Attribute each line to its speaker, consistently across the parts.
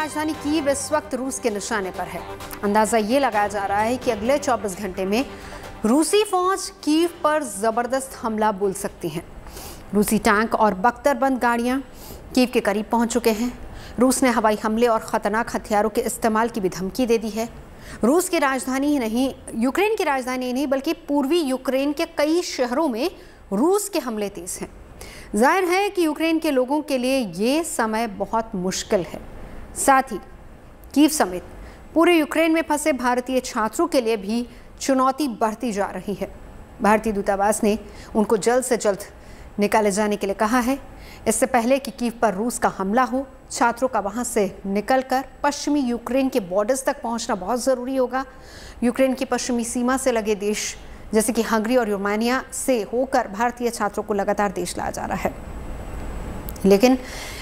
Speaker 1: राजधानी कीव इस वक्त रूस के निशाने पर है। अंदाजा ये लगाया जा रहा है कि अगले 24 घंटे में रूसी फौज कीव पर जबरदस्त हमला बोल सकती है। रूसी टैंक और बख्तरबंद गाड़ियां कीव के करीब पहुंच चुके हैं। रूस ने हवाई हमले और खतरनाक हथियारों के इस्तेमाल की भी धमकी दे दी है। रूस की राजधानी ही नहीं, यूक्रेन की राजधानी ही नहीं बल्कि पूर्वी यूक्रेन के कई शहरों में रूस के हमले तेज हैं। जाहिर है कि यूक्रेन के लोगों के लिए ये समय बहुत मुश्किल है। साथ ही कीव समेत पूरे यूक्रेन में फंसे भारतीय छात्रों के लिए भी चुनौती बढ़ती जा रही है। भारतीय दूतावास ने उनको जल्द से जल्द निकाले जाने के लिए कहा है। इससे पहले कि कीव पर रूस का हमला हो, छात्रों का वहां से निकलकर पश्चिमी यूक्रेन के बॉर्डर्स तक पहुंचना बहुत ज़रूरी होगा। यूक्रेन की पश्चिमी सीमा से लगे देश जैसे कि हंगरी और रोमानिया से होकर भारतीय छात्रों को लगातार देश लाया जा रहा है। लेकिन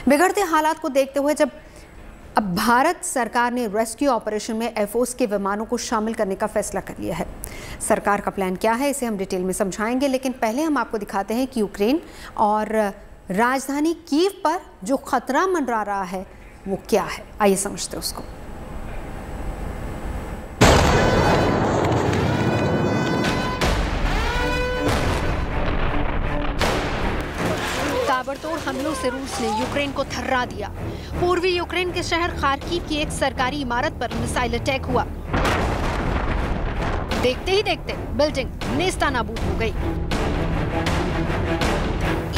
Speaker 1: बिगड़ते हालात को देखते हुए जब अब भारत सरकार ने रेस्क्यू ऑपरेशन में एयरफोर्स के विमानों को शामिल करने का फैसला कर लिया है। सरकार का प्लान क्या है इसे हम डिटेल में समझाएंगे, लेकिन पहले हम आपको दिखाते हैं कि यूक्रेन और राजधानी कीव पर जो खतरा मंडरा रहा है वो क्या है। आइए समझते हैं उसको। ताबड़तोड़ हमलों से रूस ने यूक्रेन को थर्रा दिया। पूर्वी यूक्रेन के शहर खार्किव की एक सरकारी इमारत पर मिसाइल अटैक हुआ। देखते ही देखते बिल्डिंग नेस्तनाबूद हो गई।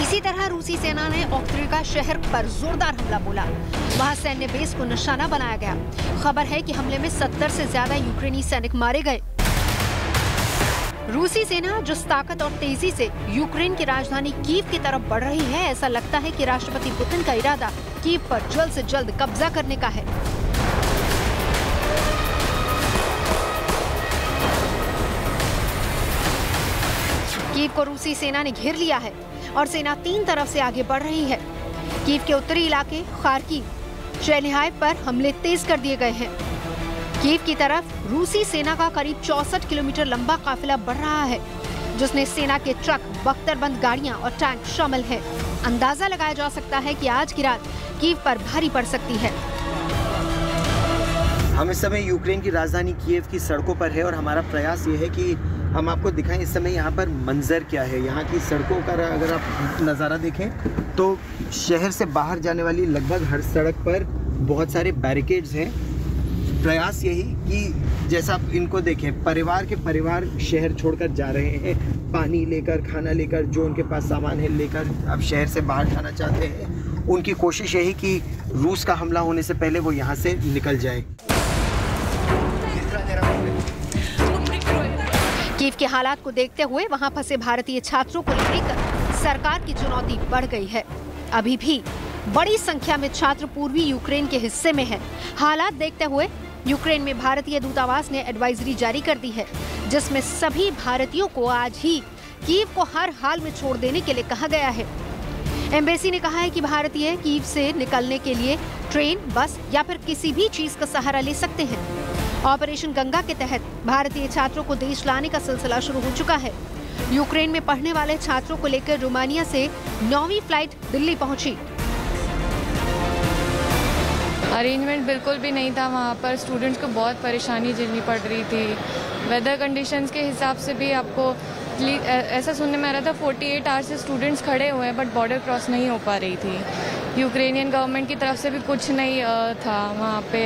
Speaker 1: इसी तरह रूसी सेना ने ओक्ट्रिका शहर पर जोरदार हमला बोला। वहां सैन्य बेस को निशाना बनाया गया। खबर है कि हमले में 70 से ज्यादा यूक्रेनी सैनिक मारे गए। रूसी सेना जिस ताकत और तेजी से यूक्रेन की राजधानी कीव की तरफ बढ़ रही है, ऐसा लगता है कि राष्ट्रपति पुतिन का इरादा कीव पर जल्द से जल्द कब्जा करने का है। कीव को रूसी सेना ने घेर लिया है और सेना 3 तरफ से आगे बढ़ रही है। कीव के उत्तरी इलाके खार्किव, चेरनिहाइव पर हमले तेज कर दिए गए हैं। कीव की तरफ रूसी सेना का करीब 64 किलोमीटर लंबा काफिला बढ़ रहा है, जिसमें सेना के ट्रक, बख्तरबंद गाड़ियां और टैंक शामिल हैं। अंदाजा लगाया जा सकता है कि आज की रात कीव पर भारी पड़ सकती है।
Speaker 2: हम इस समय यूक्रेन की राजधानी कीव की सड़कों पर है और हमारा प्रयास ये है कि हम आपको दिखाएं इस समय यहाँ पर मंजर क्या है। यहाँ की सड़कों का अगर आप नज़ारा देखें तो शहर से बाहर जाने वाली लगभग हर सड़क पर बहुत सारे बैरिकेड्स हैं। प्रयास यही कि जैसा आप इनको देखें, परिवार के परिवार शहर छोड़कर जा रहे हैं, पानी लेकर, खाना लेकर, जो उनके पास सामान है लेकर अब शहर से बाहर जाना चाहते हैं। उनकी कोशिश यही कि रूस का हमला होने से पहले वो यहाँ से निकल जाए।
Speaker 1: कीव के हालात को देखते हुए वहां फंसे भारतीय छात्रों को लेकर सरकार की चुनौती बढ़ गई है। अभी भी बड़ी संख्या में छात्र पूर्वी यूक्रेन के हिस्से में हैं। हालात देखते हुए यूक्रेन में भारतीय दूतावास ने एडवाइजरी जारी कर दी है, जिसमें सभी भारतीयों को आज ही कीव को हर हाल में छोड़ देने के लिए कहा गया है। एम्बेसी ने कहा है कि भारतीय कीव से निकलने के लिए ट्रेन, बस या फिर किसी भी चीज का सहारा ले सकते हैं। ऑपरेशन गंगा के तहत भारतीय छात्रों को देश लाने का सिलसिला शुरू हो चुका है। यूक्रेन में पढ़ने वाले छात्रों को लेकर रोमानिया से 9वीं फ्लाइट दिल्ली पहुंची।
Speaker 3: अरेंजमेंट बिल्कुल भी नहीं था। वहाँ पर स्टूडेंट्स को बहुत परेशानी झेलनी पड़ रही थी। वेदर कंडीशंस के हिसाब से भी आपको ऐसा सुनने में आ रहा था 48 आवर्स से स्टूडेंट्स खड़े हुए हैं बट बॉर्डर क्रॉस नहीं हो पा रही थी। यूक्रेनियन गवर्नमेंट की तरफ से भी कुछ नहीं था वहाँ पे,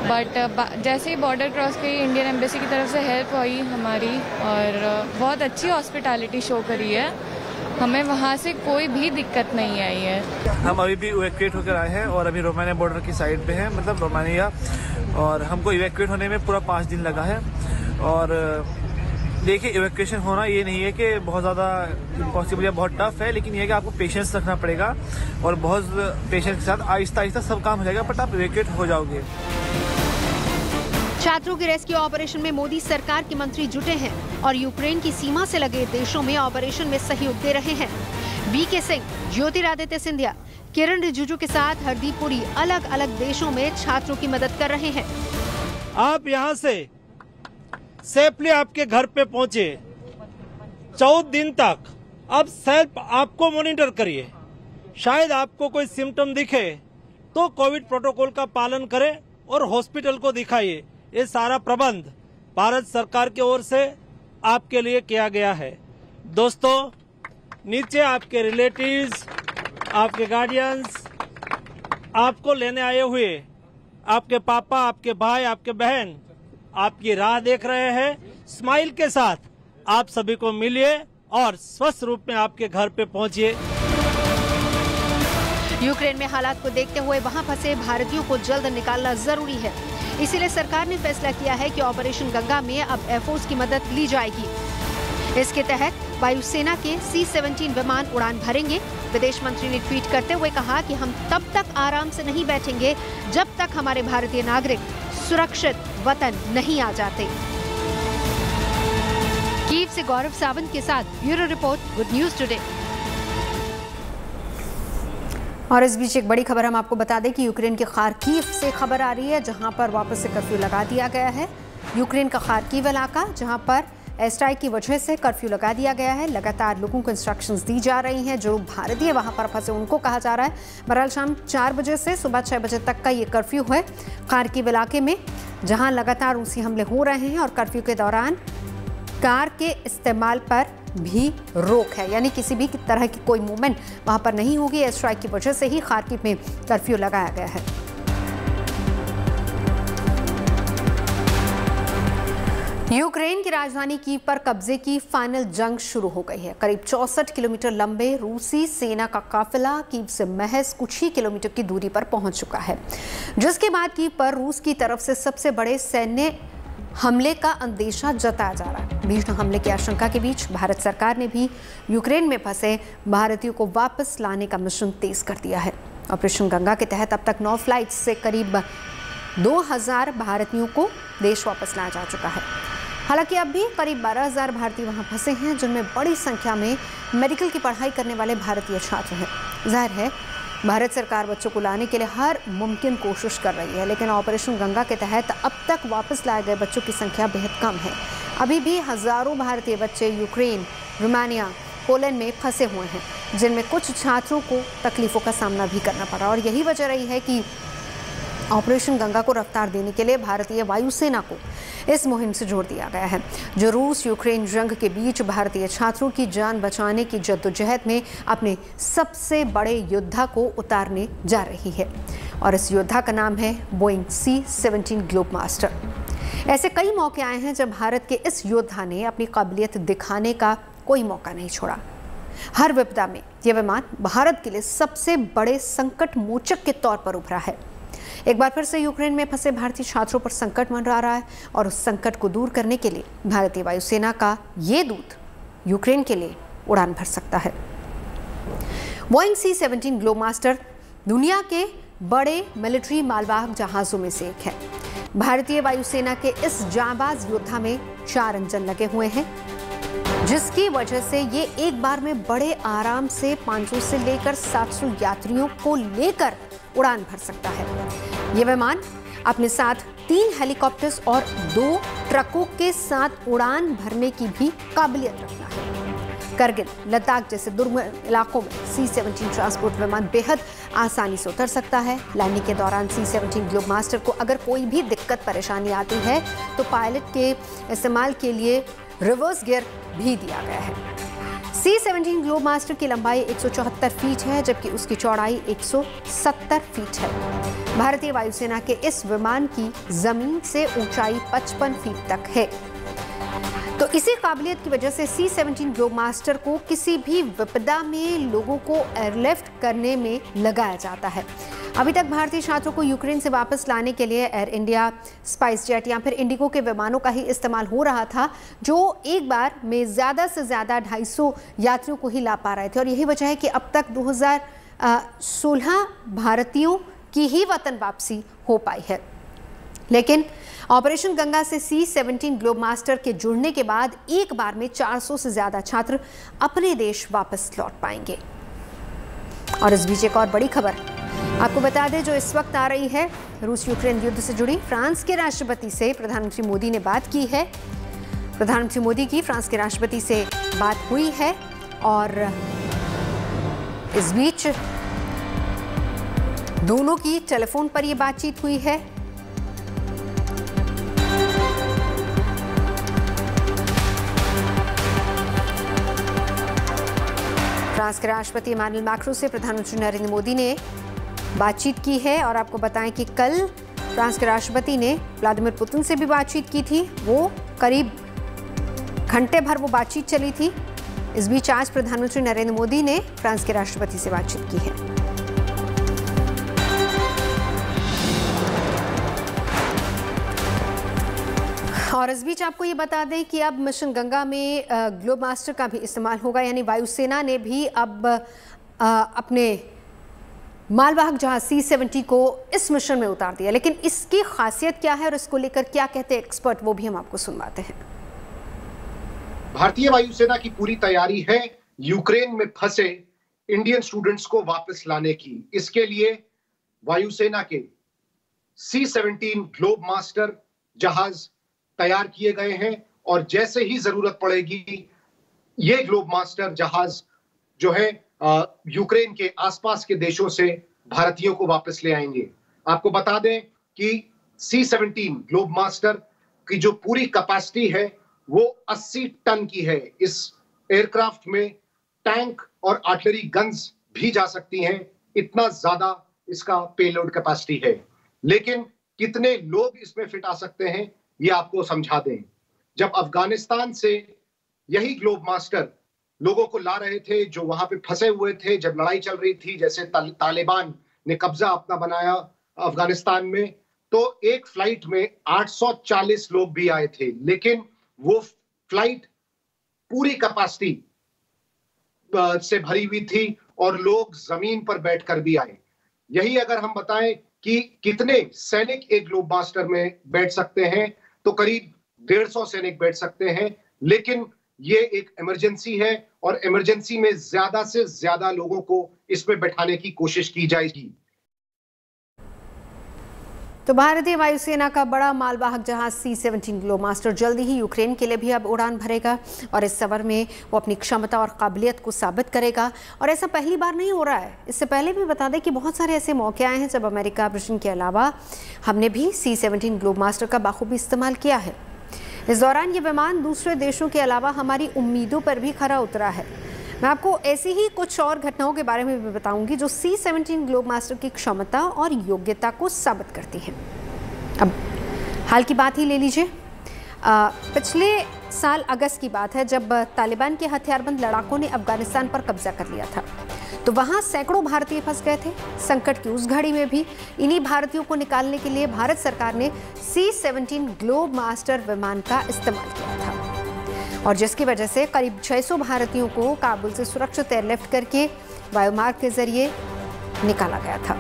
Speaker 3: बट जैसे ही बॉर्डर क्रॉस की इंडियन एम्बेसी की तरफ से हेल्प हुई हमारी और बहुत अच्छी हॉस्पिटैलिटी शो करी है। हमें वहाँ से कोई भी दिक्कत नहीं आई है।
Speaker 4: हम अभी भी इवैक्यूएट होकर आए हैं और अभी रोमानिया बॉर्डर की साइड पे हैं, मतलब रोमानिया, और हमको इवैक्यूएट होने में पूरा 5 दिन लगा है। और देखिए, इवैक्यूएशन होना ये नहीं है कि बहुत ज़्यादा इम्पॉसिबल या बहुत टफ है, लेकिन ये है कि आपको पेशेंस रखना पड़ेगा और बहुत पेशेंस के साथ आहिस्ता आहिस्ता सब काम हो जाएगा, बट आप इवैक्यूएट हो जाओगे।
Speaker 1: छात्रों के रेस्क्यू ऑपरेशन में मोदी सरकार के मंत्री जुटे हैं और यूक्रेन की सीमा से लगे देशों में ऑपरेशन में सहयोग दे रहे हैं। वीके सिंह, ज्योतिरादित्य सिंधिया, किरण रिजिजू के साथ हरदीप पुरी अलग अलग देशों में छात्रों की मदद कर रहे हैं।
Speaker 5: आप यहाँ से सेफली आपके घर पे पहुँचे, 14 दिन तक अब सेल्फ आपको मॉनिटर करिए। शायद आपको कोई सिम्टम दिखे तो कोविड प्रोटोकॉल का पालन करें और हॉस्पिटल को दिखाइए। ये सारा प्रबंध भारत सरकार की ओर से आपके लिए किया गया है। दोस्तों, नीचे आपके रिलेटिव्स, आपके गार्डियंस, आपको लेने आए हुए आपके पापा, आपके भाई, आपके बहन आपकी राह देख रहे हैं। स्माइल के साथ आप सभी को मिलिए और स्वस्थ रूप में आपके घर पे पहुंचिए।
Speaker 1: यूक्रेन में हालात को देखते हुए वहां फंसे भारतीयों को जल्द निकालना जरूरी है। इसीलिए सरकार ने फैसला किया है कि ऑपरेशन गंगा में अब एयरफोर्स की मदद ली जाएगी। इसके तहत वायुसेना के C-17 विमान उड़ान भरेंगे। विदेश मंत्री ने ट्वीट करते हुए कहा कि हम तब तक आराम से नहीं बैठेंगे जब तक हमारे भारतीय नागरिक सुरक्षित वतन नहीं आ जाते। कीव से गौरव सावंत के साथ bureau report, good news today. और इस बीच एक बड़ी खबर हम आपको बता दें कि यूक्रेन के खार्किव से खबर आ रही है, जहां पर वापस से कर्फ्यू लगा दिया गया है। यूक्रेन का खार्किव इलाका, जहां पर एयर स्ट्राइक की वजह से कर्फ्यू लगा दिया गया है। लगातार लोगों को इंस्ट्रक्शंस दी जा रही हैं। जो भारतीय वहां पर फंसे उनको कहा जा रहा है, बहरहाल शाम 4 बजे से सुबह 6 बजे तक का ये कर्फ्यू है खार्किव इलाके में, जहां लगातार रूसी हमले हो रहे हैं। और कर्फ्यू के दौरान कार के इस्तेमाल पर भी रोक है, यानी किसी भी तरह की कोई मूवमेंट वहां पर नहीं होगी। एयर स्ट्राइक की वजह से ही खार्किव में कर्फ्यू लगाया गया है। यूक्रेन की राजधानी कीव पर कब्जे की फाइनल जंग शुरू हो गई है। करीब 64 किलोमीटर लंबे रूसी सेना का काफिला कीव से महज कुछ ही किलोमीटर की दूरी पर पहुंच चुका है, जिसके बाद कीव पर रूस की तरफ से सबसे बड़े सैन्य हमले का अंदेशा जताया जा रहा है। भीषण हमले की आशंका के बीच भारत सरकार ने भी यूक्रेन में फंसे भारतीयों को वापस लाने का मिशन तेज कर दिया है। ऑपरेशन गंगा के तहत अब तक 9 फ्लाइट्स से करीब 2000 भारतीयों को देश वापस लाया जा चुका है। हालांकि अब भी करीब 12,000 भारतीय वहां फंसे हैं, जिनमें बड़ी संख्या में मेडिकल की पढ़ाई करने वाले भारतीय छात्र हैं। जाहिर है भारत सरकार बच्चों को लाने के लिए हर मुमकिन कोशिश कर रही है, लेकिन ऑपरेशन गंगा के तहत अब तक वापस लाए गए बच्चों की संख्या बेहद कम है। अभी भी हजारों भारतीय बच्चे यूक्रेन, रोमानिया, पोलैंड में फंसे हुए हैं, जिनमें कुछ छात्रों को तकलीफों का सामना भी करना पड़ा। और यही वजह रही है कि ऑपरेशन गंगा को रफ्तार देने के लिए भारतीय वायुसेना को इस मुहिम से जोड़ दिया गया है, जो रूस यूक्रेन जंग के बीच भारतीय छात्रों की जान बचाने की जद्दोजहद में अपने सबसे बड़े योद्धा को उतारने जा रही है। और इस योद्धा का नाम है बोइंग C-17 ग्लोबमास्टर। ऐसे कई मौके आए हैं जब भारत के इस योद्धा ने अपनी काबिलियत दिखाने का कोई मौका नहीं छोड़ा। हर विपदा में यह विमान भारत के लिए सबसे बड़े संकट मोचक के तौर पर उभरा है। एक बार फिर से यूक्रेन में फंसे भारतीय छात्रों पर संकट मंडरा रहा है, और उस संकट को दूर करने के लिए भारतीय वायुसेना का ये दूत यूक्रेन के लिए उड़ान भर सकता है। बोइंग C-17 ग्लोबमास्टर दुनिया के बड़े मिलिट्री मालवाहक जहाजों में से एक है। भारतीय वायुसेना के इस जांबाज योद्धा में 4 इंजन लगे हुए हैं, जिसकी वजह से ये एक बार में बड़े आराम से 500 से लेकर 700 यात्रियों को लेकर उड़ान भर सकता है। ये विमान अपने साथ 3 हेलीकॉप्टर्स और 2 ट्रकों के साथ उड़ान भरने की भी काबिलियत रखता है। करगिल, लद्दाख जैसे दुर्गम इलाकों में C-17 ट्रांसपोर्ट विमान बेहद आसानी से उतर सकता है। लैंडिंग के दौरान C-17 ग्लोबमास्टर को अगर कोई भी दिक्कत परेशानी आती है तो पायलट के इस्तेमाल के लिए रिवर्स गियर भी दिया गया है। C-17 ग्लोबमास्टर की लंबाई 174 फीट है, जबकि उसकी चौड़ाई 170 फीट है। भारतीय वायुसेना के इस विमान की जमीन से ऊंचाई 55 फीट तक है। तो इसी काबिलियत की वजह से C-17 ग्लोबमास्टर को किसी भी विपदा में लोगों को एयरलिफ्ट करने में लगाया जाता है। अभी तक भारतीय छात्रों को यूक्रेन से वापस लाने के लिए एयर इंडिया, स्पाइस जेट या फिर इंडिगो के विमानों का ही इस्तेमाल हो रहा था, जो एक बार में ज़्यादा से ज़्यादा 250 यात्रियों को ही ला पा रहे थे। और यही वजह है कि अब तक 2016 भारतीयों की ही वतन वापसी हो पाई है। लेकिन ऑपरेशन गंगा से C-17 ग्लोबमास्टर के जुड़ने के बाद एक बार में 400 से ज़्यादा छात्र अपने देश वापस लौट पाएंगे। और इस बीच एक और बड़ी खबर आपको बता दें जो इस वक्त आ रही है, रूस यूक्रेन युद्ध से जुड़ी। फ्रांस के राष्ट्रपति से प्रधानमंत्री मोदी ने बात की है। प्रधानमंत्री मोदी की फ्रांस के राष्ट्रपति से बात हुई है, और इस बीच दोनों की टेलीफोन पर यह बातचीत हुई है। फ्रांस के राष्ट्रपति इमानुएल मैक्रों से प्रधानमंत्री नरेंद्र मोदी ने बातचीत की है और आपको बताएं कि कल फ्रांस के राष्ट्रपति ने व्लादिमीर पुतिन से भी बातचीत की थी। वो करीब घंटे भर वो बातचीत चली थी। इस बीच आज प्रधानमंत्री नरेंद्र मोदी ने फ्रांस के राष्ट्रपति से बातचीत की है। और इस बीच आपको ये बता दें कि अब मिशन गंगा में ग्लोब मास्टर का भी इस्तेमाल होगा, यानी वायुसेना ने भी अब अपने मालवाहक जहाज C-70 को इस मिशन में उतार दिया। लेकिन इसकी खासियत क्या है और इसको लेकर क्या कहते हैं एक्सपर्ट, वो भी हम आपको सुनवाते हैं।
Speaker 6: भारतीय वायुसेना की पूरी तैयारी है यूक्रेन में फंसे इंडियन स्टूडेंट्स को वापस लाने की। इसके लिए वायुसेना के C-17 ग्लोब मास्टर जहाज तैयार किए गए हैं और जैसे ही जरूरत पड़ेगी ये ग्लोब मास्टर जहाज जो है यूक्रेन के आसपास के देशों से भारतीयों को वापस ले आएंगे। आपको बता दें कि C-17 ग्लोब मास्टर की जो पूरी कैपेसिटी है वो 80 टन की है। इस एयरक्राफ्ट में टैंक और आर्टिलरी गन्स भी जा सकती हैं, इतना ज्यादा इसका पेलोड कैपेसिटी है। लेकिन कितने लोग इसमें फिट आ सकते हैं ये आपको समझा दें। जब अफगानिस्तान से यही ग्लोब मास्टर लोगों को ला रहे थे जो वहां पे फंसे हुए थे, जब लड़ाई चल रही थी, जैसे तालिबान ने कब्जा अपना बनाया अफगानिस्तान में, तो एक फ्लाइट में 840 लोग भी आए थे। लेकिन वो फ्लाइट पूरी कैपेसिटी से भरी हुई थी और लोग जमीन पर बैठकर भी आए। यही अगर हम बताएं कि कितने सैनिक एक ग्लोब मास्टर में बैठ सकते हैं, तो करीब 150 सैनिक बैठ सकते हैं। लेकिन ये एक इमरजेंसी है और इमरजेंसी में ज्यादा से ज्यादा लोगों को इसमें बैठाने की कोशिश की जाएगी।
Speaker 1: तो भारतीय वायुसेना का बड़ा मालवाहक जहाज C-17 ग्लोब मास्टर जल्दी ही यूक्रेन के लिए भी अब उड़ान भरेगा और इस सफर में वो अपनी क्षमता और काबिलियत को साबित करेगा। और ऐसा पहली बार नहीं हो रहा है, इससे पहले भी बता दें कि बहुत सारे ऐसे मौके आए हैं जब अमेरिका, ब्रिटेन के अलावा हमने भी C-17 ग्लोब मास्टर का बाखूबी इस्तेमाल किया है। इस दौरान ये विमान दूसरे देशों के अलावा हमारी उम्मीदों पर भी खरा उतरा है। मैं आपको ऐसी ही कुछ और घटनाओं के बारे में भी बताऊंगी जो C-17 ग्लोब मास्टर की क्षमता और योग्यता को साबित करती हैं। अब हाल की बात ही ले लीजिए। पिछले साल अगस्त की बात है जब तालिबान के हथियारबंद लड़ाकों ने अफगानिस्तान पर कब्जा कर लिया था, तो वहां सैकड़ों भारतीय फंस गए थे। संकट की उस घड़ी में भी इन्हीं भारतीयों को निकालने के लिए भारत सरकार ने C-17 ग्लोब मास्टर विमान का इस्तेमाल किया था और जिसकी वजह से करीब 600 भारतीयों को काबुल से सुरक्षित एयरलिफ्ट करके वायुमार्ग के जरिए निकाला गया था।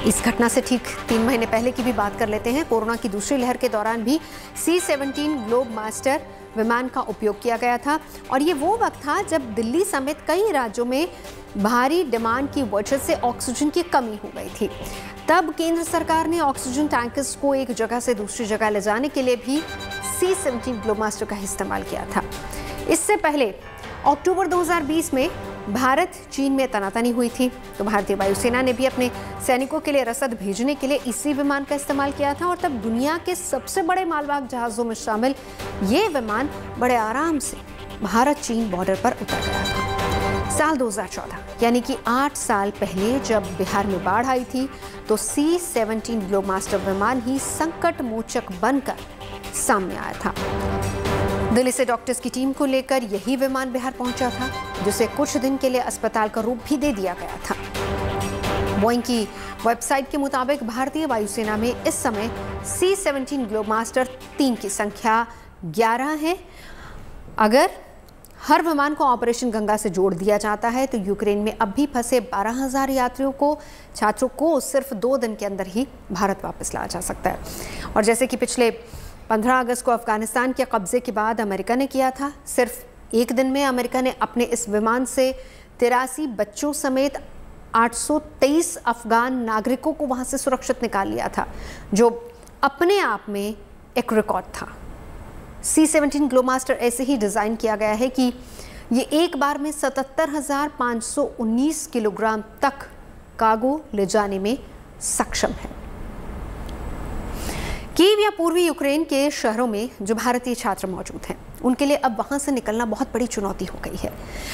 Speaker 1: इस घटना से ठीक 3 महीने पहले की भी बात कर लेते हैं। कोरोना की दूसरी लहर के दौरान भी C-17 ग्लोब मास्टर विमान का उपयोग किया गया था और ये वो वक्त था जब दिल्ली समेत कई राज्यों में भारी डिमांड की वजह से ऑक्सीजन की कमी हो गई थी। तब केंद्र सरकार ने ऑक्सीजन टैंकर्स को एक जगह से दूसरी जगह ले जाने के लिए भी C-17 ग्लोब मास्टर का इस्तेमाल किया था। इससे पहले अक्टूबर 2020 में भारत चीन में तनातनी हुई थी, तो भारतीय वायुसेना ने भी अपने सैनिकों के लिए रसद भेजने के लिए इसी विमान का इस्तेमाल किया था और तब दुनिया के सबसे बड़े मालवाहक जहाज़ों में शामिल ये विमान बड़े आराम से भारत चीन बॉर्डर पर उतर गया था। साल 2014 यानी कि 8 साल पहले जब बिहार में बाढ़ आई थी, तो C-17 ग्लोब मास्टर विमान ही संकट मोचक बनकर सामने आया था। दिल्ली से डॉक्टर्स की टीम को लेकर यही विमान बिहार पहुंचा था, जिसे कुछ दिन के लिए अस्पताल का रूप भी दे दिया गया था। बोइंग की वेबसाइट के मुताबिक भारतीय वायुसेना में इस समय C-17 ग्लोब मास्टर 3 की संख्या 11 है। अगर हर विमान को ऑपरेशन गंगा से जोड़ दिया जाता है तो यूक्रेन में अब भी फंसे 12,000 यात्रियों को, छात्रों को सिर्फ 2 दिन के अंदर ही भारत वापस लाया जा सकता है। और जैसे कि पिछले 15 अगस्त को अफगानिस्तान के कब्जे के बाद अमेरिका ने किया था, सिर्फ एक दिन में अमेरिका ने अपने इस विमान से 83 बच्चों समेत 823 अफगान नागरिकों को वहां से सुरक्षित निकाल लिया था, जो अपने आप में एक रिकॉर्ड था। C-17 ग्लोब मास्टर ऐसे ही डिज़ाइन किया गया है कि ये एक बार में 77,519 किलोग्राम तक कार्गो ले जाने में सक्षम है। कीव या पूर्वी यूक्रेन के शहरों में जो भारतीय छात्र मौजूद हैं, उनके लिए अब वहां से निकलना बहुत बड़ी चुनौती हो गई है।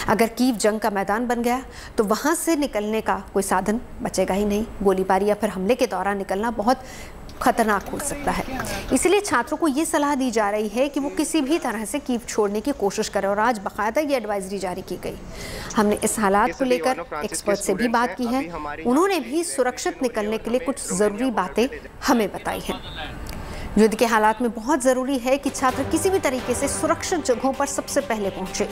Speaker 1: अगर कीव जंग का मैदान बन गया तो वहां से निकलने का कोई साधन बचेगा ही नहीं। गोलीबारी या फिर हमले के दौरान निकलना बहुत खतरनाक हो सकता है। इसलिए छात्रों को ये सलाह दी जा रही है कि वो किसी भी तरह से कीव छोड़ने की कोशिश करें और आज बाकायदा ये एडवाइजरी जारी की गई। हमने इस हालात को लेकर एक्सपर्ट से भी बात की है। उन्होंने भी सुरक्षित निकलने के लिए कुछ ज़रूरी बातें हमें बताई हैं। युद्ध के हालात में बहुत ज़रूरी है कि छात्र किसी भी तरीके से सुरक्षित जगहों पर सबसे पहले पहुंचे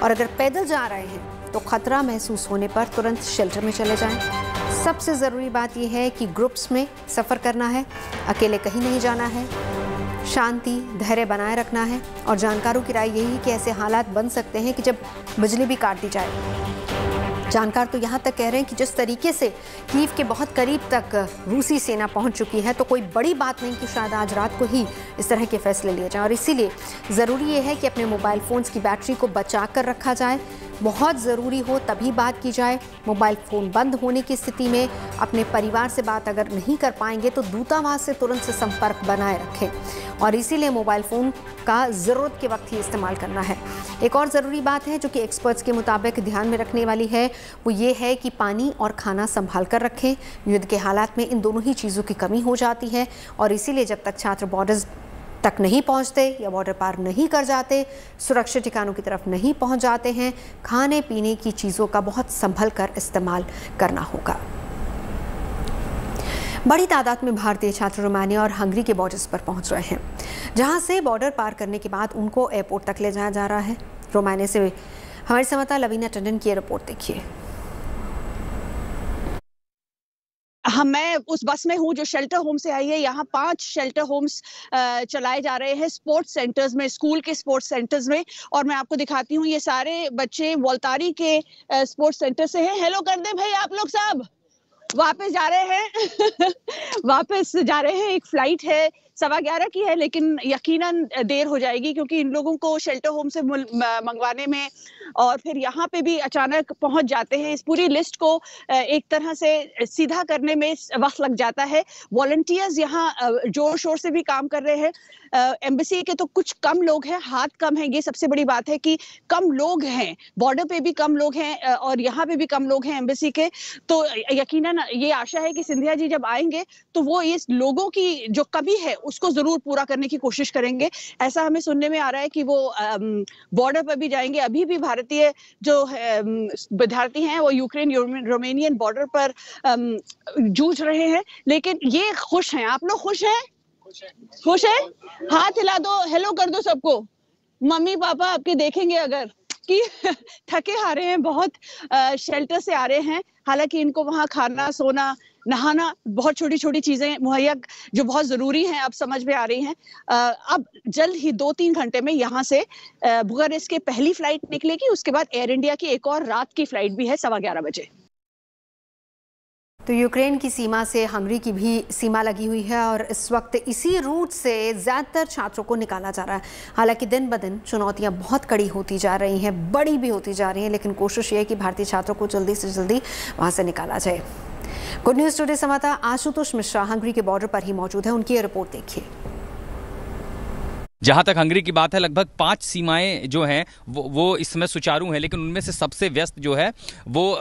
Speaker 1: और अगर पैदल जा रहे हैं तो खतरा महसूस होने पर तुरंत शेल्टर में चले जाएं। सबसे ज़रूरी बात यह है कि ग्रुप्स में सफ़र करना है, अकेले कहीं नहीं जाना है, शांति धैर्य बनाए रखना है और जानकारों की राय यही है कि ऐसे हालात बन सकते हैं कि जब बिजली भी काट दी जाए। जानकार तो यहाँ तक कह रहे हैं कि जिस तरीके से कीव के बहुत करीब तक रूसी सेना पहुँच चुकी है तो कोई बड़ी बात नहीं कि शायद आज रात को ही इस तरह के फैसले लिए जाएं और इसीलिए ज़रूरी ये है कि अपने मोबाइल फ़ोन्स की बैटरी को बचा कर रखा जाए। बहुत ज़रूरी हो तभी बात की जाए। मोबाइल फ़ोन बंद होने की स्थिति में अपने परिवार से बात अगर नहीं कर पाएंगे तो दूतावास से तुरंत से संपर्क बनाए रखें और इसीलिए मोबाइल फ़ोन का ज़रूरत के वक्त ही इस्तेमाल करना है। एक और ज़रूरी बात है जो कि एक्सपर्ट्स के मुताबिक ध्यान में रखने वाली है, वो ये है कि पानी और खाना संभाल कर रखें। युद्ध के हालात में इन दोनों ही चीज़ों की कमी हो जाती है और इसीलिए जब तक छात्र बॉर्डर्स तक नहीं पहुंचते या बॉर्डर पार नहीं कर जाते, सुरक्षित ठिकानों की तरफ नहीं पहुंच जाते हैं, खाने पीने की चीज़ों का बहुत संभल कर इस्तेमाल करना होगा। बड़ी तादाद में भारतीय छात्र रोमानिया और हंगरी के बॉर्डर्स पर पहुंच रहे हैं, जहां से बॉर्डर पार करने के बाद उनको एयरपोर्ट तक ले जाया जा रहा है। रोमानिया से हमारी संवाददाता लवीना टंडन की रिपोर्ट देखिए।
Speaker 7: मैं उस बस में हूँ जो शेल्टर होम से आई है। यहाँ 5 शेल्टर होम्स चलाए जा रहे हैं स्पोर्ट्स सेंटर्स में, स्कूल के स्पोर्ट्स सेंटर्स में, और मैं आपको दिखाती हूँ ये सारे बच्चे वोल्तारी के स्पोर्ट्स सेंटर से हैं। हेलो कर दे भाई, आप लोग सब वापस जा रहे हैं वापस जा रहे हैं। एक फ्लाइट है 11:15 की है, लेकिन यकीनन देर हो जाएगी क्योंकि इन लोगों को शेल्टर होम से मंगवाने में और फिर यहाँ पे भी अचानक पहुंच जाते हैं। इस पूरी लिस्ट को एक तरह से सीधा करने में वक्त लग जाता है। वॉलंटियर्स यहाँ जोर शोर से भी काम कर रहे हैं। एम्बेसी के तो कुछ कम लोग हैं, हाथ कम है। ये सबसे बड़ी बात है कि कम लोग हैं, बॉर्डर पे भी कम लोग हैं और यहाँ पे भी कम लोग हैं एम्बेसी के। तो यकीनन ये आशा है कि सिंधिया जी जब आएंगे तो वो इस लोगों की जो कमी है उसको जरूर पूरा करने की कोशिश करेंगे। ऐसा हमें सुनने में आ रहा है कि वो बॉर्डर पर भी जाएंगे। अभी भी भारतीय जो विद्यार्थी हैं वो यूक्रेन रोमेनियन बॉर्डर पर जूझ रहे हैं, लेकिन ये खुश हैं। आप लोग खुश हैं? खुश है? हाथ हिला दो, हेलो कर दो सबको। मम्मी पापा आपके देखेंगे अगर कि थके हारे हैं, बहुत शेल्टर से आ रहे हैं। हालांकि इनको वहाँ खाना, सोना, नहाना, बहुत छोटी छोटी चीजें मुहैया जो बहुत जरूरी हैं अब समझ में आ रही हैं। अब जल्द ही 2-3 घंटे में यहाँ से बुखारेस्ट के पहली फ्लाइट निकलेगी। उसके बाद एयर इंडिया की एक और रात की फ्लाइट भी है 11:15 बजे।
Speaker 1: तो यूक्रेन की सीमा से हंगरी की भी सीमा लगी हुई है और इस वक्त इसी रूट से ज़्यादातर छात्रों को निकाला जा रहा है। हालांकि दिन ब दिन चुनौतियां बहुत कड़ी होती जा रही हैं, बड़ी भी होती जा रही हैं, लेकिन कोशिश ये है कि भारतीय छात्रों को जल्दी से जल्दी वहां से निकाला जाए। गुड न्यूज़ टुडे संवाददाता आशुतोष मिश्रा हंगरी के बॉर्डर पर ही मौजूद है, उनकी रिपोर्ट देखिए।
Speaker 8: जहां तक हंगरी की बात है, लगभग 5 सीमाएं जो हैं वो इस समय सुचारू हैं, लेकिन उनमें से सबसे व्यस्त जो है वो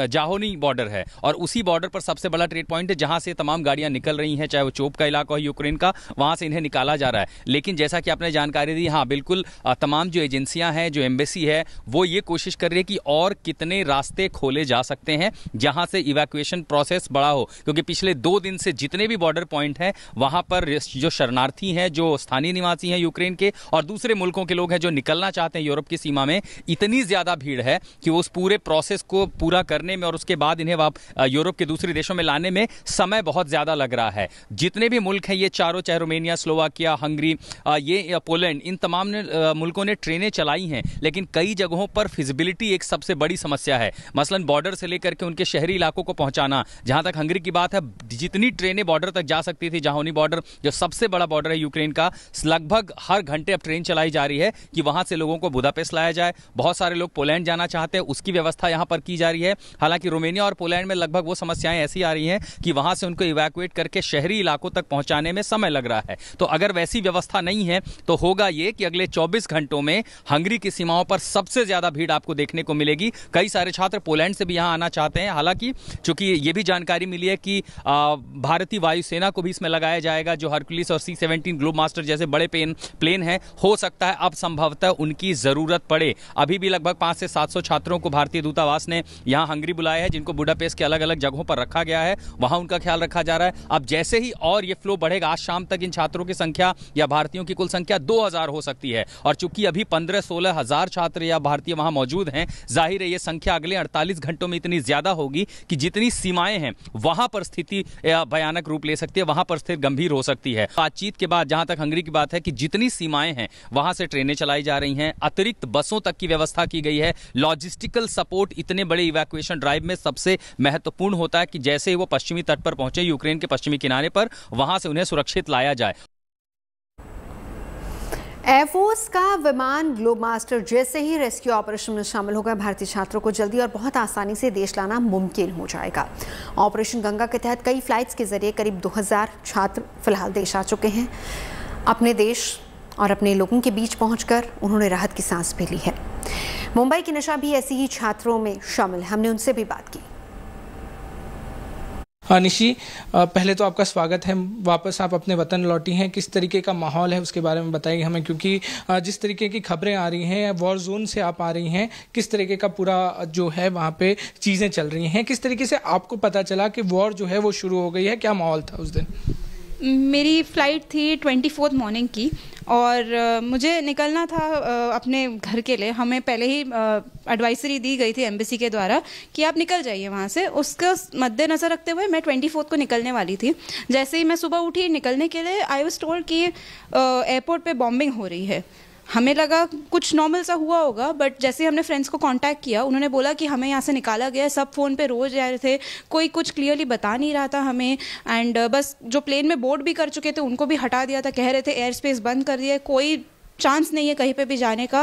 Speaker 8: जाहोनी बॉर्डर है और उसी बॉर्डर पर सबसे बड़ा ट्रेड पॉइंट है जहां से तमाम गाड़ियां निकल रही हैं, चाहे वो चोप का इलाका हो यूक्रेन का, वहां से इन्हें निकाला जा रहा है। लेकिन जैसा कि आपने जानकारी दी, हाँ बिल्कुल, तमाम जो एजेंसियां हैं, जो एम्बेसी है, वो ये कोशिश कर रही है कि और कितने रास्ते खोले जा सकते हैं जहां से इवैक्यूएशन प्रोसेस बड़ा हो, क्योंकि पिछले 2 दिन से जितने भी बॉर्डर पॉइंट हैं वहां पर जो शरणार्थी हैं, जो स्थानीय निवासी हैं यूक्रेन के और दूसरे मुल्कों के लोग हैं जो निकलना चाहते हैं यूरोप की सीमा में, इतनी ज्यादा भीड़ है कि उस पूरे प्रोसेस को पूरा करने में और उसके बाद इन्हें यूरोप के दूसरे देशों में लाने में समय बहुत ज्यादा लग रहा है। जितने भी मुल्क हैं ये चारों, चाहे रोमेनिया, स्लोवाकिया, हंगरी, ये पोलैंड, इन तमाम मुल्कों ने ट्रेनें चलाई हैं, लेकिन कई जगहों पर फिजिबिलिटी एक सबसे बड़ी समस्या है। मसलन बॉर्डर से लेकर के उनके शहरी इलाकों को पहुंचाना। जहां तक हंगरी की बात है, जितनी ट्रेनें बॉर्डर तक जा सकती थी, जाहोनी बॉर्डर जो सबसे बड़ा बॉर्डर है यूक्रेन का, लगभग लगभग हर घंटे अब ट्रेन चलाई जा रही है कि वहां से लोगों को बुदापेस्ट लाया जाए। बहुत सारे लोग पोलैंड जाना चाहते हैं, उसकी व्यवस्था यहां पर की जा रही है। हालांकि रोमानिया और पोलैंड में लगभग वो समस्याएं ऐसी आ रही हैं कि वहां से उनको इवैक्यूएट करके शहरी इलाकों तक पहुंचाने में समय लग रहा है। तो अगर वैसी व्यवस्था नहीं है तो होगा ये कि अगले 24 घंटों में हंगरी की सीमाओं पर सबसे ज्यादा भीड़ आपको देखने को मिलेगी। कई सारे छात्र पोलैंड से भी यहां आना चाहते हैं। हालांकि चूंकि ये भी जानकारी मिली है कि भारतीय वायुसेना को भी इसमें लगाया जाएगा, जो हरक्यूलिस और C-17 ग्लोब मास्टर जैसे बड़े प्लेन हैं, हो सकता है अब संभवतः उनकी जरूरत पड़े। अभी भी लगभग 500 से 700 छात्रों को भारतीय दूतावास ने यहां हंगरी बुलाया है, जिनको बुडापेस्ट के अलग अलग जगहों पर रखा गया है, वहां उनका ख्याल रखा जा रहा है। अब जैसे ही और ये फ्लो बढ़ेगा, आज शाम तक इन छात्रों की संख्या या भारतीयों की कुल संख्या 2000 हो सकती है। और चूंकि अभी 15-16 हजार छात्र या भारतीय वहां मौजूद हैं, जाहिर है ये संख्या अगले 48 घंटों में इतनी ज्यादा होगी कि जितनी सीमाएं हैं वहां पर स्थिति भयानक रूप ले सकती है, वहां पर स्थिति गंभीर हो सकती है। बातचीत के बाद जहां तक हंगरी की बात है कि जितनी सीमाएं हैं वहां से ट्रेनें चलाई जा रही हैं, अतिरिक्त बसों तक की व्यवस्था की गई है। लॉजिस्टिकल सपोर्ट इतने बड़े इवैक्यूएशन ड्राइव में सबसे महत्वपूर्ण होता है कि जैसे ही वो पश्चिमी तट पर पहुंचे, यूक्रेन के पश्चिमी किनारे पर, वहां से उन्हें सुरक्षित लाया जाए।
Speaker 1: एयरफोर्स का विमान ग्लोब मास्टर जैसे ही रेस्क्यू ऑपरेशन में शामिल होगा, भारतीय छात्रों को जल्दी और बहुत आसानी से देश लाना मुमकिन हो जाएगा। ऑपरेशन गंगा के तहत कई फ्लाइट्स के जरिए करीब 2000 छात्र फिलहाल देश आ चुके हैं। अपने देश और अपने लोगों के बीच पहुंचकर उन्होंने राहत की सांस भी ली है। मुंबई की निशा भी ऐसी ही छात्रों में शामिल है, हमने उनसे भी बात की।
Speaker 9: निशी, पहले तो आपका स्वागत है, वापस आप अपने वतन लौटी हैं। किस तरीके का माहौल है उसके बारे में बताइए हमें, क्योंकि जिस तरीके की खबरें आ रही हैं, वॉर जोन से आप आ रही हैं, किस तरीके का पूरा जो है वहाँ पे चीज़ें चल रही हैं, किस तरीके से आपको पता चला कि वॉर जो है वो शुरू हो गई है, क्या माहौल था उस दिन?
Speaker 10: मेरी फ़्लाइट थी 24 मॉर्निंग की और मुझे निकलना था अपने घर के लिए। हमें पहले ही एडवाइजरी दी गई थी एम्बेसी के द्वारा कि आप निकल जाइए वहाँ से। उसका मद्देनज़र रखते हुए मैं 24 को निकलने वाली थी। जैसे ही मैं सुबह उठी निकलने के लिए, आई वाज टोल्ड कि एयरपोर्ट पे बॉम्बिंग हो रही है। हमें लगा कुछ नॉर्मल सा हुआ होगा, बट जैसे हमने फ्रेंड्स को कांटेक्ट किया, उन्होंने बोला कि हमें यहाँ से निकाला गया है। सब फ़ोन पे रोज जा रहे थे, कोई कुछ क्लियरली बता नहीं रहा था हमें। एंड बस जो प्लेन में बोर्ड भी कर चुके थे उनको भी हटा दिया था, कह रहे थे एयर स्पेस बंद कर दिया है, कोई चांस नहीं है कहीं पे भी जाने का।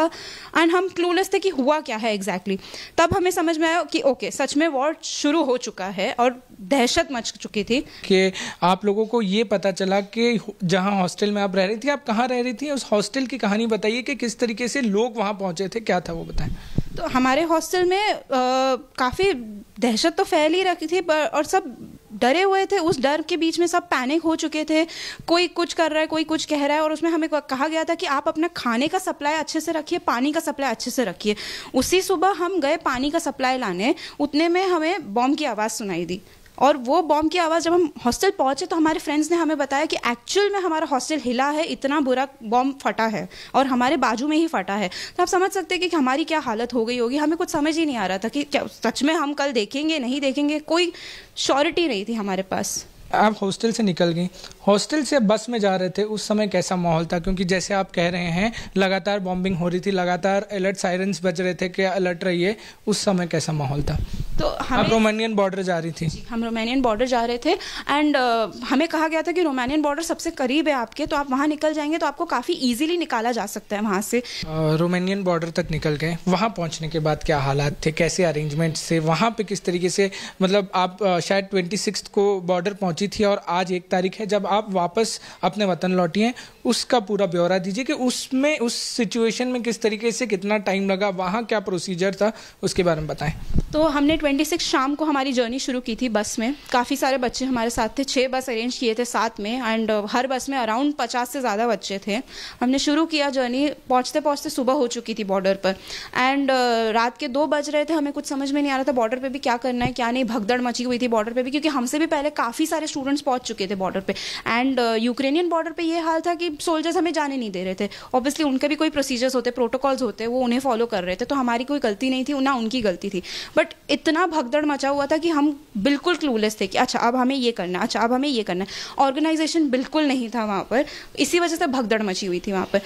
Speaker 10: एंड हम क्लूलेस थे कि हुआ क्या है एग्जैक्टली। तब हमें समझ में आया कि ओके, सच में वॉर शुरू हो चुका है और दहशत मच चुकी थी।
Speaker 9: कि आप लोगों को ये पता चला कि जहां हॉस्टल में आप रह रही थी, आप कहाँ रह रही थी, उस हॉस्टल की कहानी बताइए कि किस तरीके से लोग वहाँ पहुँचे थे, क्या था वो बताएं।
Speaker 10: तो हमारे हॉस्टल में काफ़ी दहशत तो फैल ही रखी थी, और सब डरे हुए थे। उस डर के बीच में सब पैनिक हो चुके थे, कोई कुछ कर रहा है, कोई कुछ कह रहा है। और उसमें हमें कहा गया था कि आप अपना खाने का सप्लाई अच्छे से रखिए, पानी का सप्लाई अच्छे से रखिए। उसी सुबह हम गए पानी का सप्लाई लाने, उतने में हमें बॉम्ब की आवाज़ सुनाई दी। और वो बॉम्ब की आवाज़ जब हम हॉस्टल पहुंचे तो हमारे फ्रेंड्स ने हमें बताया कि एक्चुअल में हमारा हॉस्टल हिला है, इतना बुरा बॉम्ब फटा है और हमारे बाजू में ही फटा है। तो आप समझ सकते हैं कि हमारी क्या हालत हो गई होगी। हमें कुछ समझ ही नहीं आ रहा था कि क्या सच में हम कल देखेंगे नहीं देखेंगे, कोई श्योरिटी नहीं थी हमारे पास।
Speaker 9: आप हॉस्टल से निकल गई, हॉस्टल से बस में जा रहे थे, उस समय कैसा माहौल था? क्योंकि जैसे आप कह रहे हैं लगातार बॉम्बिंग हो रही थी, लगातार अलर्ट सायरन्स बज रहे थे कि अलर्ट रहिए, उस समय कैसा माहौल था?
Speaker 10: तो
Speaker 9: आप रोमानियन बॉर्डर जा रही थी?
Speaker 10: हम रोमानियन बॉर्डर जा रहे थे। एंड हमें कहा गया था कि रोमानियन बॉर्डर सबसे करीब है आपके, तो आप वहाँ निकल जाएंगे तो आपको काफ़ी ईजिली निकाला जा सकता है वहाँ से।
Speaker 9: रोमानियन बॉर्डर तक निकल गए, वहाँ पहुँचने के बाद क्या हालात थे, कैसे अरेंजमेंट्स थे वहाँ पे, किस तरीके से, मतलब आप शायद 26 को बॉर्डर पहुँची थी और आज 1 तारीख है, जब आप वापस अपने वतन लौटी हैं, उसका पूरा ब्यौरा दीजिए कि उसमें, उस सिचुएशन में किस तरीके से, कितना टाइम लगा, वहाँ क्या प्रोसीजर था, उसके बारे में बताएं।
Speaker 10: तो हमने 26 शाम को हमारी जर्नी शुरू की थी बस में। काफ़ी सारे बच्चे हमारे साथ थे, 6 बस अरेंज किए थे साथ में। एंड हर बस में अराउंड 50 से ज़्यादा बच्चे थे। हमने शुरू किया जर्नी, पहुँचते पहुँचते सुबह हो चुकी थी बॉर्डर पर। एंड रात के 2 बज रहे थे, हमें कुछ समझ में नहीं आ रहा था बॉर्डर पर भी क्या करना है क्या नहीं। भगदड़ मची हुई थी बॉर्डर पर भी, क्योंकि हमसे भी पहले काफ़ी सारे स्टूडेंट्स पहुँच चुके थे बॉर्डर पे। एंड यूक्रेनियन बॉर्डर पे ये हाल था कि सोल्जर्स हमें जाने नहीं दे रहे थे। ऑब्वियसली उनके भी कोई प्रोसीजर्स होते, प्रोटोकॉल्स होते, वो उन्हें फॉलो कर रहे थे। तो हमारी कोई गलती नहीं थी, ना उनकी गलती थी। बट इतना भगदड़ मचा हुआ था कि हम बिल्कुल क्लूलेस थे कि अच्छा अब हमें ये करना है, अच्छा अब हमें ये करना है। ऑर्गेनाइजेशन बिल्कुल नहीं था वहाँ पर, इसी वजह से भगदड़ मची हुई थी वहाँ पर।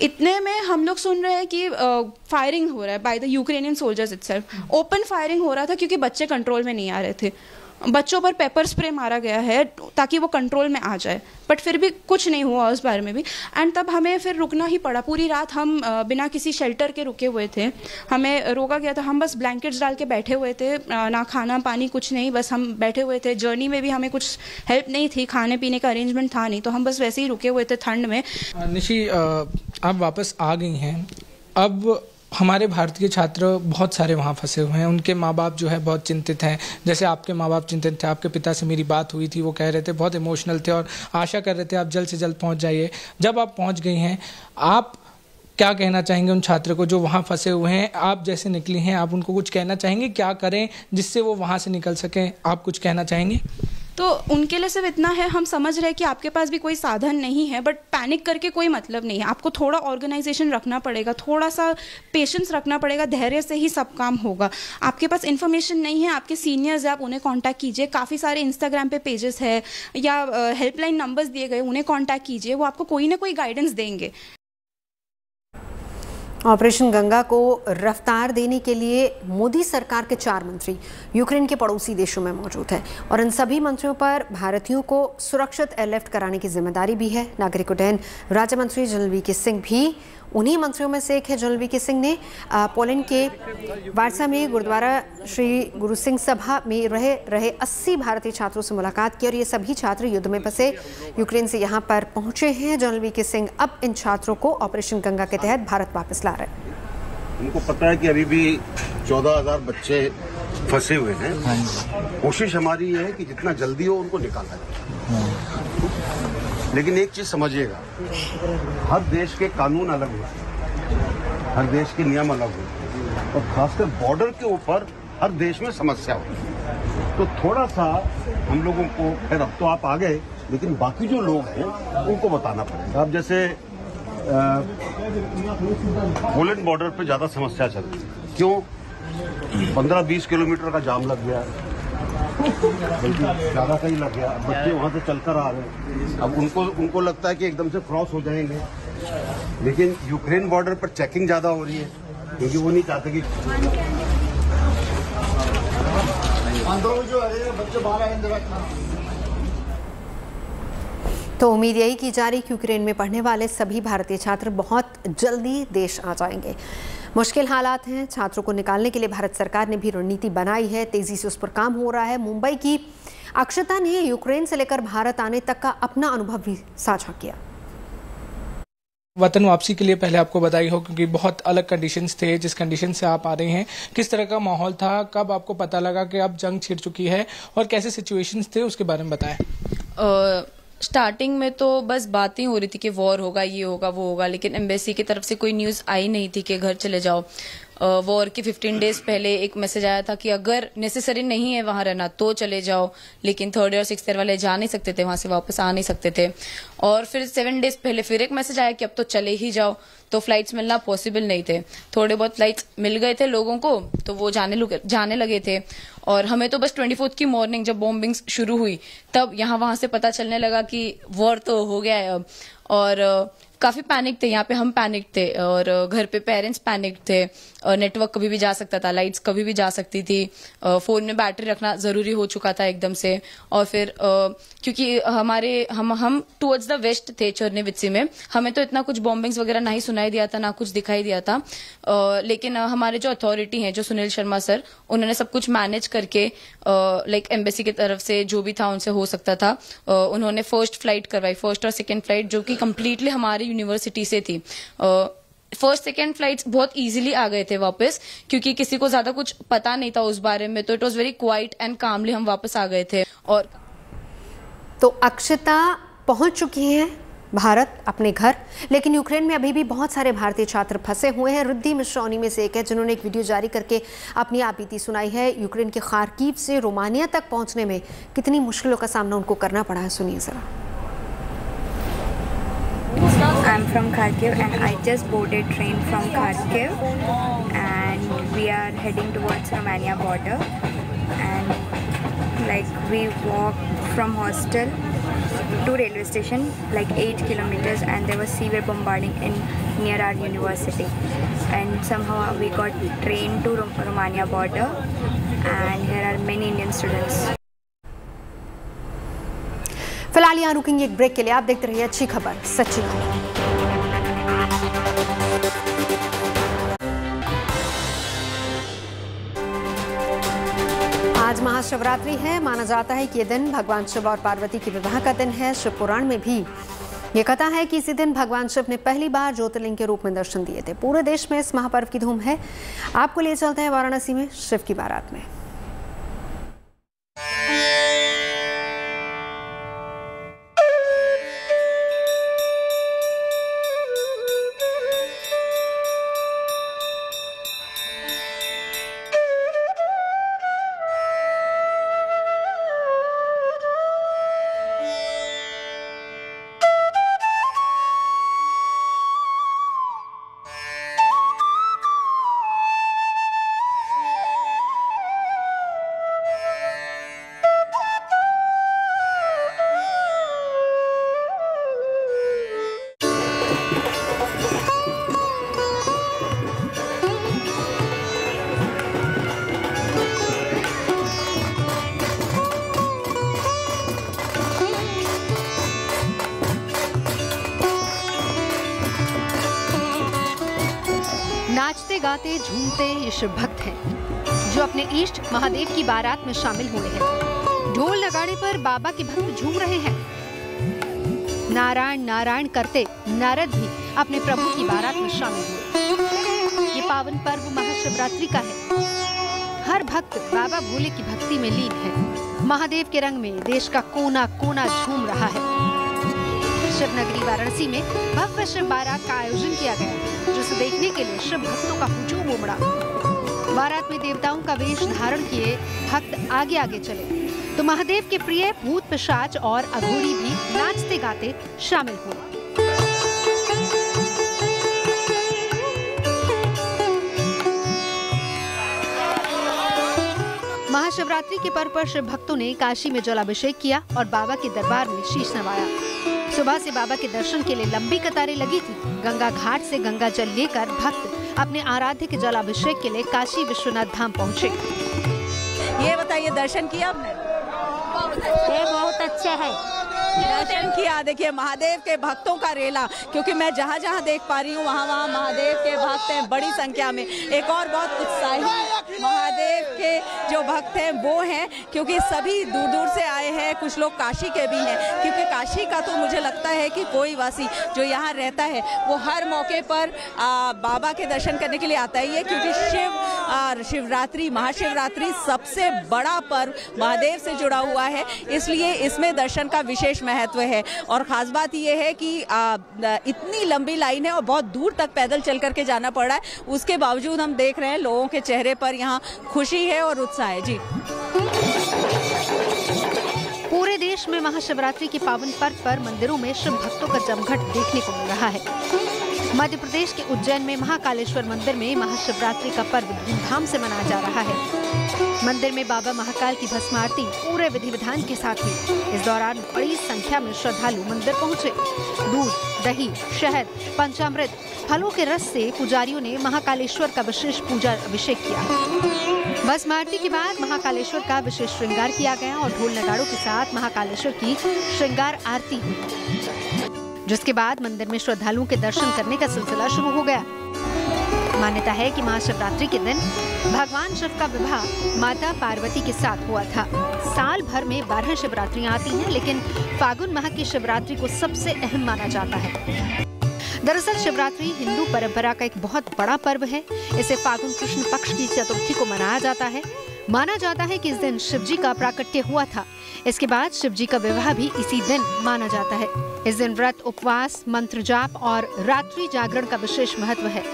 Speaker 10: इतने में हम लोग सुन रहे हैं कि फायरिंग हो रहा है by the Ukrainian soldiers itself. Open firing हो रहा था क्योंकि बच्चे कंट्रोल में नहीं आ रहे थे। बच्चों पर पेपर स्प्रे मारा गया है ताकि वो कंट्रोल में आ जाए, बट फिर भी कुछ नहीं हुआ उस बारे में भी। एंड तब हमें फिर रुकना ही पड़ा। पूरी रात हम बिना किसी शेल्टर के रुके हुए थे, हमें रोका गया था। हम बस ब्लैंकेट्स डाल के बैठे हुए थे, ना खाना पानी कुछ नहीं, बस हम बैठे हुए थे। जर्नी में भी हमें कुछ हेल्प नहीं थी, खाने पीने का अरेंजमेंट था नहीं, तो हम बस वैसे ही रुके हुए थे ठंड में।
Speaker 9: निशी, आप वापस आ गई हैं। अब हमारे भारतीय छात्र बहुत सारे वहाँ फंसे हुए हैं, उनके माँ बाप जो है बहुत चिंतित हैं। जैसे आपके माँ बाप चिंतित थे, आपके पिता से मेरी बात हुई थी, वो कह रहे थे, बहुत इमोशनल थे और आशा कर रहे थे आप जल्द से जल्द पहुँच जाइए। जब आप पहुँच गई हैं, आप क्या कहना चाहेंगे उन छात्रों को जो वहाँ फंसे हुए हैं? आप जैसे निकली हैं, आप उनको कुछ कहना चाहेंगे? क्या करें जिससे वो वहाँ से निकल सकें? आप कुछ कहना चाहेंगे?
Speaker 10: तो उनके लिए सिर्फ इतना है, हम समझ रहे हैं कि आपके पास भी कोई साधन नहीं है, बट पैनिक करके कोई मतलब नहीं है। आपको थोड़ा ऑर्गेनाइजेशन रखना पड़ेगा, थोड़ा सा पेशेंस रखना पड़ेगा, धैर्य से ही सब काम होगा। आपके पास इन्फॉर्मेशन नहीं है, आपके सीनियर्स हैं, आप उन्हें कांटेक्ट कीजिए। काफ़ी सारे इंस्टाग्राम पे पेजेस है या हेल्पलाइन नंबर्स दिए गए, उन्हें कांटेक्ट कीजिए, वो आपको कोई ना कोई गाइडेंस देंगे।
Speaker 1: ऑपरेशन गंगा को रफ्तार देने के लिए मोदी सरकार के 4 मंत्री यूक्रेन के पड़ोसी देशों में मौजूद हैं और इन सभी मंत्रियों पर भारतीयों को सुरक्षित एयरलिफ्ट कराने की जिम्मेदारी भी है। नागरिक उड्डयन राज्य मंत्री जनरल वीके सिंह भी उन्हीं मंत्रियों में से एक है। जनरल वीके सिंह ने पोलैंड के वार्सा में गुरुद्वारा श्री गुरु सिंह सभा में रहे 80 भारतीय छात्रों से मुलाकात की और ये सभी छात्र युद्ध में फंसे यूक्रेन से यहाँ पर पहुंचे हैं। जनरल वीके सिंह अब इन छात्रों को ऑपरेशन गंगा के तहत भारत वापस ला रहे हैं।
Speaker 11: उनको पता है कि अभी भी 14,000 बच्चे फंसे हुए हैं। कोशिश हमारी ये है कि जितना जल्दी हो उनको निकाला जाए। लेकिन एक चीज समझिएगा, हर देश के कानून अलग होते हैं, हर देश के नियम अलग होते हैं और खासकर बॉर्डर के ऊपर हर देश में समस्या होती है। तो थोड़ा सा हम लोगों को, खैर अब तो आप आ गए, लेकिन बाकी जो लोग हैं उनको बताना पड़ेगा। अब जैसे पोलैंड बॉर्डर पे ज्यादा समस्या चल रही है। क्यों? 15-20 किलोमीटर का जाम लग गया, ज्यादा कहीं लग गया। बच्चे वहां से चलकर आ रहे हैं। अब उनको लगता है कि एकदम से क्रॉस हो जाएंगे, लेकिन यूक्रेन बॉर्डर पर चेकिंग ज्यादा हो रही है क्योंकि वो नहीं चाहते कि बच्चे बाहर आएंगे।
Speaker 1: तो उम्मीद यही की जा रही कि यूक्रेन में पढ़ने वाले सभी भारतीय छात्र बहुत जल्दी देश आ जाएंगे। मुश्किल हालात हैं, छात्रों को निकालने के लिए भारत सरकार ने भी रणनीति बनाई है, तेजी से उस पर काम हो रहा है। मुंबई की अक्षता ने यूक्रेन से लेकर भारत आने तक का अपना अनुभव भी साझा किया।
Speaker 9: वतन वापसी के लिए पहले आपको बधाई हो, क्योंकि बहुत अलग कंडीशंस थे जिस कंडीशन से आप आ रहे हैं। किस तरह का माहौल था, कब आपको पता लगा कि अब जंग छिड़ चुकी है और कैसे सिचुएशंस थे, उसके बारे में बताएं।
Speaker 12: स्टार्टिंग में तो बस बातें हो रही थी कि वॉर होगा, ये होगा, वो होगा, लेकिन एम्बेसी की तरफ से कोई न्यूज़ आई नहीं थी कि घर चले जाओ। वॉर के 15 डेज पहले एक मैसेज आया था कि अगर नेसेसरी नहीं है वहां रहना तो चले जाओ, लेकिन 3rd और 6th ईयर वाले जा नहीं सकते थे, वहां से वापस आ नहीं सकते थे। और फिर 7 डेज पहले फिर एक मैसेज आया कि अब तो चले ही जाओ, तो फ्लाइट्स मिलना पॉसिबल नहीं थे। थोड़े बहुत फ्लाइट्स मिल गए थे लोगों को, तो वो जाने लगे थे। और हमें तो बस 24 की मॉर्निंग जब बॉम्बिंग्स शुरू हुई तब यहाँ वहां से पता चलने लगा कि वॉर तो हो गया है अब। और काफी पैनिक थे, यहाँ पे हम पैनिक थे और घर पे पेरेंट्स पैनिक थे। नेटवर्क कभी भी जा सकता था, लाइट्स कभी भी जा सकती थी, फोन में बैटरी रखना जरूरी हो चुका था एकदम से। और फिर क्योंकि हम टुवर्ड्स द वेस्ट थे चर्निवित्सी में, हमें तो इतना कुछ बॉम्बिंग्स वगैरह नहीं सुनाई दिया था, ना कुछ दिखाई दिया था। लेकिन हमारे जो अथॉरिटी हैं, जो सुनील शर्मा सर, उन्होंने सब कुछ मैनेज करके लाइक एम्बेसी की तरफ से जो भी था उनसे हो सकता था, उन्होंने फर्स्ट फ्लाइट करवाई, फर्स्ट और सेकेंड फ्लाइट, जो कि कम्प्लीटली हमारी यूनिवर्सिटी से थी। फर्स्ट सेकेंड फ्लाइट्स बहुत इजीली आ गए थे वापस, क्योंकि किसी को ज्यादा कुछ पता नहीं था उस बारे में, तो it was very quite and calmly हम वापस आ गए थे। और
Speaker 1: तो अक्षता पहुंच चुकी हैं भारत अपने घर, लेकिन यूक्रेन में अभी भी बहुत सारे भारतीय छात्र फंसे हुए हैं। रुद्धि मिश्रा उन्हीं में से एक है जिन्होंने एक वीडियो जारी करके अपनी आप बीती सुनाई है। यूक्रेन के खार्किव से रोमानिया तक पहुंचने में कितनी मुश्किलों का सामना उनको करना पड़ा है, सुनिए जरा।
Speaker 13: I'm from Kharkiv and I just boarded train from Kharkiv and we are heading towards Romania border, and like we walk from hostel to railway station like 8 kilometers, and there was severe bombarding near our university, and somehow we got train to Romania border, and here are many Indian students.
Speaker 1: फिलहाल यहाँ रुकेंगे एक break के लिए। आप देखते रहिए अच्छी खबर सच्ची खबर। आज महाशिवरात्रि है। माना जाता है कि ये दिन भगवान शिव और पार्वती के विवाह का दिन है। शिव पुराण में भी ये कथा है कि इसी दिन भगवान शिव ने पहली बार ज्योतिर्लिंग के रूप में दर्शन दिए थे। पूरे देश में इस महापर्व की धूम है। आपको ले चलते हैं वाराणसी में शिव की बारात में। नाचते गाते झूमते ये शिव भक्त हैं जो अपने इष्ट महादेव की बारात में शामिल हुए हैं। ढोल नगाड़े पर बाबा के भक्त झूम रहे हैं। नारायण नारायण करते नारद भी अपने प्रभु की बारात में शामिल हुए। ये पावन पर्व महाशिवरात्रि का है। हर भक्त बाबा भोले की भक्ति में लीन है। महादेव के रंग में देश का कोना कोना झूम रहा है। शिवनगरी वाराणसी में भव्य शिव बारात का आयोजन किया गया, जिसे देखने के लिए शिव भक्तों का हुजूम उमड़ा। बारात में देवताओं का वेश धारण किए भक्त आगे आगे चले, तो महादेव के प्रिय भूत पिशाच और अघोरी भी नाचते गाते शामिल हुए। महाशिवरात्रि के पर्व पर शिव भक्तों ने काशी में जलाभिषेक किया और बाबा के दरबार में शीश नवाया। सुबह से बाबा के दर्शन के लिए लंबी कतारें लगी थी। गंगा घाट से गंगा जल लेकर भक्त अपने आराध्य के जलाभिषेक के लिए काशी विश्वनाथ धाम पहुँचे।
Speaker 7: ये बताइए, दर्शन किया आपने?
Speaker 14: ये बहुत अच्छे है।
Speaker 7: दर्शन किया। देखिए महादेव के भक्तों का रेला, क्योंकि मैं जहाँ जहाँ देख पा रही हूँ वहाँ वहाँ महादेव के भक्त हैं बड़ी संख्या में। एक और बहुत उत्साही महादेव के जो भक्त हैं वो हैं, क्योंकि सभी दूर दूर से आए हैं। कुछ लोग काशी के भी हैं, क्योंकि काशी का तो मुझे लगता है कि कोई वासी जो यहाँ रहता है वो हर मौके पर बाबा के दर्शन करने के लिए आता ही है, क्योंकि शिवरात्रि महाशिवरात्रि सबसे बड़ा पर्व महादेव से जुड़ा हुआ है, इसलिए इसमें दर्शन का विशेष महत्व है। और खास बात यह है कि इतनी लंबी लाइन है और बहुत दूर तक पैदल चल करके जाना पड़ रहा है। उसके बावजूद हम देख रहे हैं लोगों के चेहरे पर यहाँ खुशी है और उत्साह है। जी,
Speaker 1: पूरे देश में महाशिवरात्रि के पावन पर्व पर मंदिरों में शिव भक्तों का जमघट देखने को मिल रहा है। मध्य प्रदेश के उज्जैन में महाकालेश्वर मंदिर में महाशिवरात्रि का पर्व धूमधाम से मनाया जा रहा है। मंदिर में बाबा महाकाल की भस्म आरती पूरे विधि विधान के साथ हुई। इस दौरान बड़ी संख्या में श्रद्धालु मंदिर पहुंचे। दूध, दही, शहद, पंचामृत, फलों के रस से पुजारियों ने महाकालेश्वर का विशेष पूजा अभिषेक किया। भस्म आरती के बाद महाकालेश्वर का विशेष श्रृंगार किया गया और ढोल नगाड़ों के साथ महाकालेश्वर की श्रृंगार आरती हुई, जिसके बाद मंदिर में श्रद्धालुओं के दर्शन करने का सिलसिला शुरू हो गया। मान्यता है कि महाशिवरात्रि के दिन भगवान शिव का विवाह माता पार्वती के साथ हुआ था। साल भर में 12 शिवरात्रियां आती हैं, लेकिन फागुन माह की शिवरात्रि को सबसे अहम माना जाता है। दरअसल शिवरात्रि हिंदू परंपरा का एक बहुत बड़ा पर्व है। इसे फागुन कृष्ण पक्ष की चतुर्थी को मनाया जाता है। माना जाता है कि इस दिन शिवजी का प्राकट्य हुआ था। इसके बाद शिवजी का विवाह भी इसी दिन माना जाता है। इस दिन व्रत, उपवास, मंत्र जाप और रात्रि जागरण का विशेष महत्व है।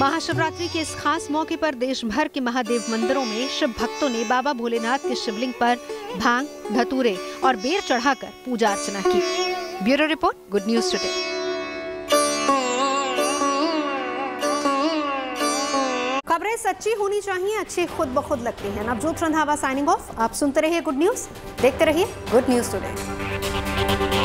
Speaker 1: महाशिवरात्रि के इस खास मौके पर देश भर के महादेव मंदिरों में शिव भक्तों ने बाबा भोलेनाथ के शिवलिंग पर भांग, धतूरे और बेर चढ़ाकर पूजा अर्चना की। Bureau report, good news today. खबरें सच्ची होनी चाहिए, अच्छी खुद ब खुद लगती हैं। Navjot Randhawa signing off. आप सुनते रहिए गुड न्यूज, देखते रहिए गुड न्यूज टुडे।